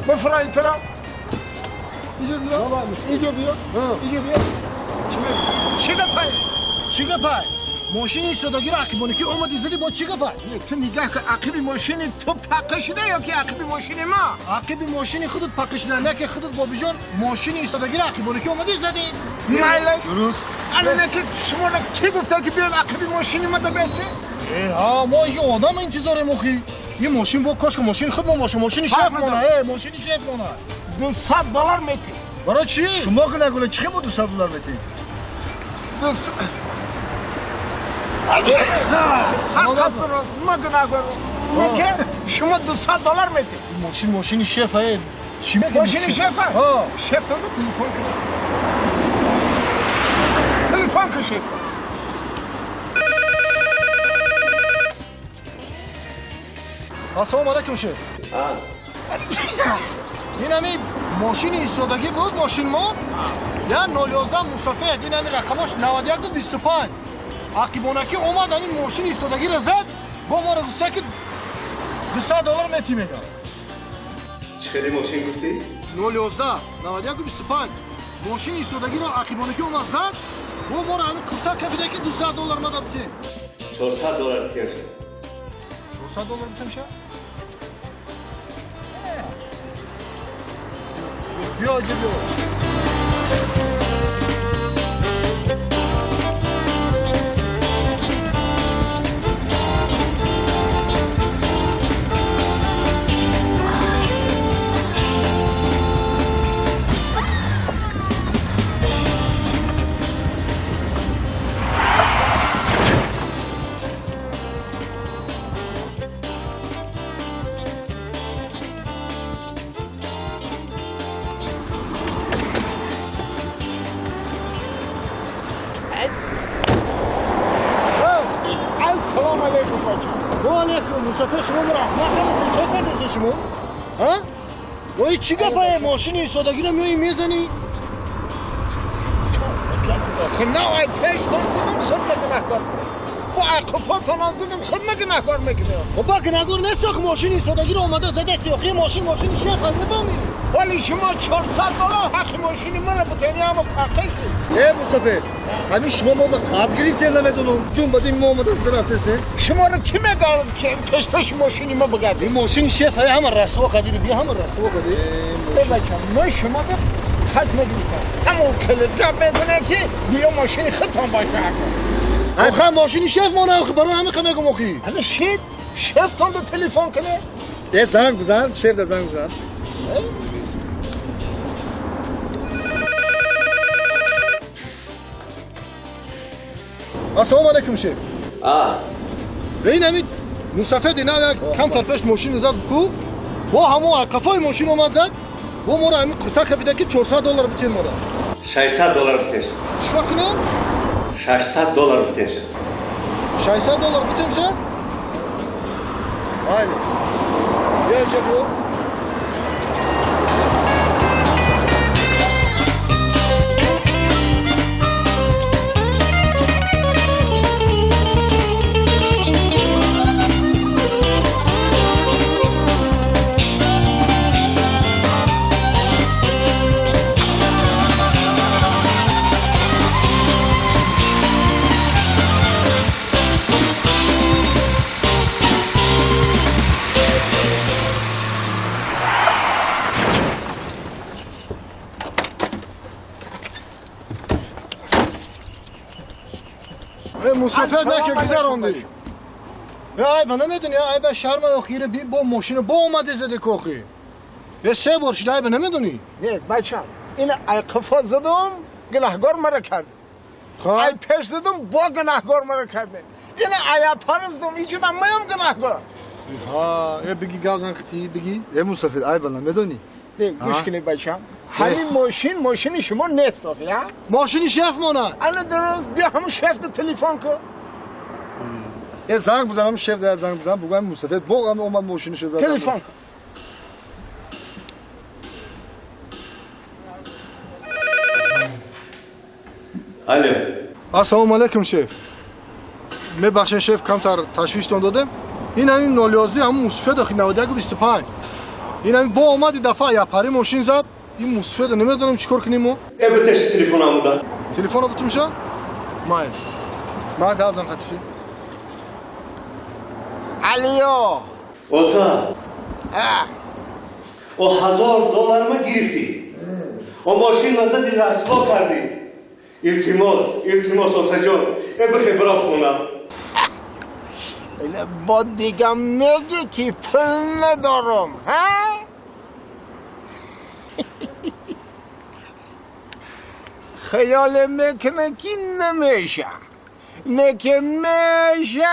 بفرای طرف اینجا بیا اینجا بیا اینجا بیا چی گپای چی گپای ماشین ایستادگی را عقیبانی که اومدی زدی با چی گپای تو نگاه که عقیب ماشین تو پاک شده یا که عقیب ماشین ما عقیب ماشین خودت پاک شده نه که خودت بابی جان ماشین ایستادگی را عقیبانی که اومدی زدی ماله درست الان که شما را کی گفته که بیاد عقیب ماشین ما بسته ها ما یه آدم انتظار مخی یه ماشین با کاش که ماشین خود ما ماشین شف مونه ماشین شف مونه $200 میتی برای چی؟ شما که نگونه چی با $200 میتی؟ هر کس راست ما گناهگار میگه شما $200 میتی ماشین شفه چی میگه؟ ماشین شفه؟ شف تو تلفن کن تلفن کن شف السلام علیکم شف این همی ماشین ایستادگی بود ماشین ما یا 011 مصطفی این همی رقمش 9125 عقیبانکی اومد این ماشین ایستادگی را زد با ما را گفته که $200 میتی میگه چخیلی ماشین گفتی؟ 011 9125 ماشین ایستادگی را عقیبانکی اومد زد با ما را همین کفته که بیده که $200 مده بتیم $400 بتیم شد $400 بتیم شد؟ بیا جلو السلام علیکم بچه و علیکم مسافر شما مرحمت هستید چه کردید شما؟ ها؟ وای چی گفته ماشین ایستادگی رو میای میزنی؟ نه ای پیش کنم خود گناهگار با عقفاتون هم زدم خود گناهگار میکنم خب با گناهگار نیست که ماشین ایستادگی رو اومده زده سیاخی ماشین شف نفهمی ولی شما $400 حق ماشین من بتونی اما پاکش مسافر همین شما ما به قاز گرفتیم نمیدونم دون بدیم ما اومده زدراتسه شما رو کی میگه که پیش ماشین ما بگردیم این ماشین شف های همه رسوا کردی بیا همه رسوا کردی بچه ما شما ده خاص نگریفتم همون کلیدگاه بزنه که بیا ماشین خودتان باشه آخه ماشین شف ما نه برای همه که میگم اخی حالا شید شفتان دو تلفن کنه ده زنگ بزن شف ده زنگ بزن السلام علیکم شف این همین مسافر دینا کم ترپش ماشین زد کو با همون عقفای ماشین اومد زد با ما را همین قطعه که بیده که $400 بتین ما را $600 بتیم شد چکار کنم؟ $600 بتیم شد $600 بتیم شد؟ haydi بیا اینجا بیا مسافر نه که گذراندی ای من نمیدونی ای به شرم اخیر بی با ماشین با اومده زده کوخی یه 3 بار شده ای به نمیدونی نه بچه این عقفا زدم گناهگار مرا کرد ای پیش زدم با گناهگار مرا کرد این ای پرستم ایچون هم میم گناهگار ها یه بگی گازن خطی بگی یه مسافر ای بلن میدونی نه گوش کنی بچه همین ماشین شما نیست آخه یا ماشین شف مونه الان درست بیا همون شفت تلفن کن یه زنگ بزنم شف ده زنگ بزنم بگم مسافر با هم اومد ماشینش زد تلفن کن الو السلام علیکم شف میبخشین شف کمتر تشویشتون دادم این همین 011 همون مسافر داخل 91 و 25 این با اومدی دفعه یا پری ماشین زد این مصفه ده نمیدونم چیکار کنیم و بتش تلفنمو da. تلفن بتم شو ماین ما گاب زن خطیفی Alo. Ota, Ha. o $1000 girifti. O ماشین نزدی رسوا کردی. التماس Ota جان. بخیر برام خونه. Öyle bu digam megi ki pul ندارم. Ha? خیال میکنه که نمیشه. نه که میشه.